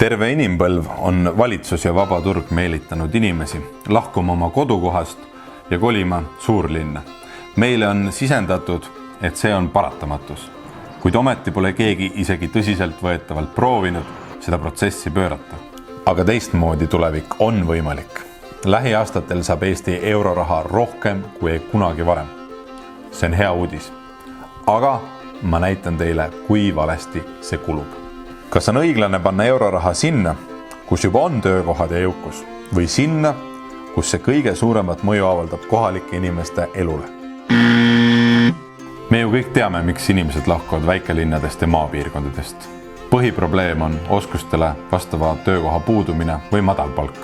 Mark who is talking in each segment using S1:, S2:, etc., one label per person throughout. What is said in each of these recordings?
S1: Terve inimpõlv on valitsus ja vaba turg meelitanud inimesi lahkuma oma kodukohast ja kolima suurlinna. Meile on sisendatud, et see on paratamatus, kuid ometi pole keegi isegi tõsiseltvõetavalt proovinud seda protsessi pöörata. Aga teistmoodi tulevik on võimalik. Lähiaastatel saab Eesti euroraha rohkem kui kunagi varem. See on hea uudis. Aga ma näitan teile, kui valesti see kulub. Kas on õiglane panna euroraha sinna, kus juba on töökohad ja jõukus, või sinna, kus see kõige suuremat mõju avaldab kohalike inimeste elule? Me ju kõik teame, miks inimesed lahkuvad väikelinnadest ja maapiirkondadest. Põhiprobleem on oskustele vastava töökoha puudumine või madal palk.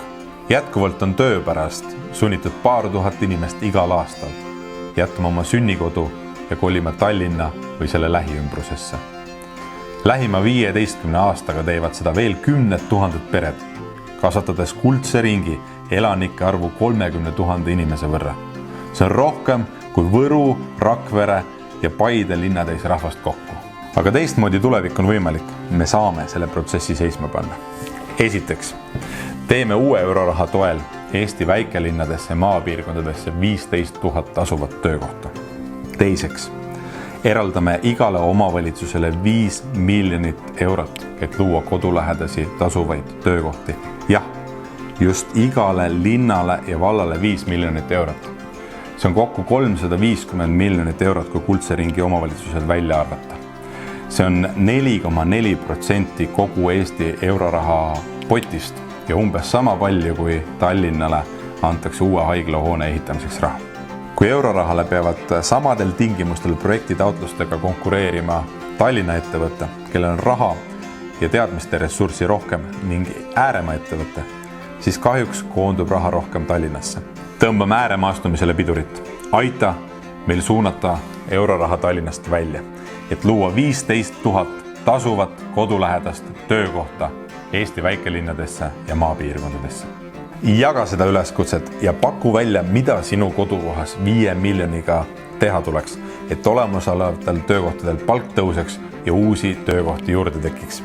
S1: Jätkuvalt on töö pärast sunnitud paar tuhat inimest igal aastal jätma oma sünnikodu ja kolima Tallinna või selle lähiümbrusesse. Lähima 15 aastaga teevad seda veel 10 000 pered, kasvatades kuldse ringi elanike arvu 30 000 inimese võrra. See on rohkem kui Võru, Rakvere ja Paide linnatäis rahvast kokku. Aga teistmoodi tulevik on võimalik. Me saame selle protsessi seisma panna. Esiteks, teeme uue euroraha toel Eesti väikelinnadesse ja maapiirkondadesse 15 000 asuvat töökohta. Teiseks, eraldame igale omavalitsusele 5 miljonit eurot, et luua kodulähedasi tasuvaid töökohti. Jah, just igale linnale ja vallale 5 miljonit eurot. See on kokku 350 miljonit eurot, kui kuldse ringi omavalitsused välja arvata. See on 4,4% kogu Eesti euroraha potist ja umbes sama palju, kui Tallinnale antakse uue haiglahoone ehitamiseks raha. Kui eurorahale peavad samadel tingimustel projektitaotlustega konkureerima Tallinna ettevõtte, kellel on raha ja teadmiste ressurssi rohkem ning Ääremaa ettevõtte, siis kahjuks koondub raha rohkem Tallinnasse. Tõmbame ääremaastumisele pidurit. Aita meil suunata euroraha Tallinnast välja, et luua 15 000 tasuvat kodulähedast töökohta Eesti väikelinnadesse ja maapiirkondadesse. Jaga seda üleskutset ja paku välja, mida sinu kodukohas 5 miljoniga teha tuleks, et olemasolevatel töökohtadel palk tõuseks ja uusi töökohti juurde tekiks.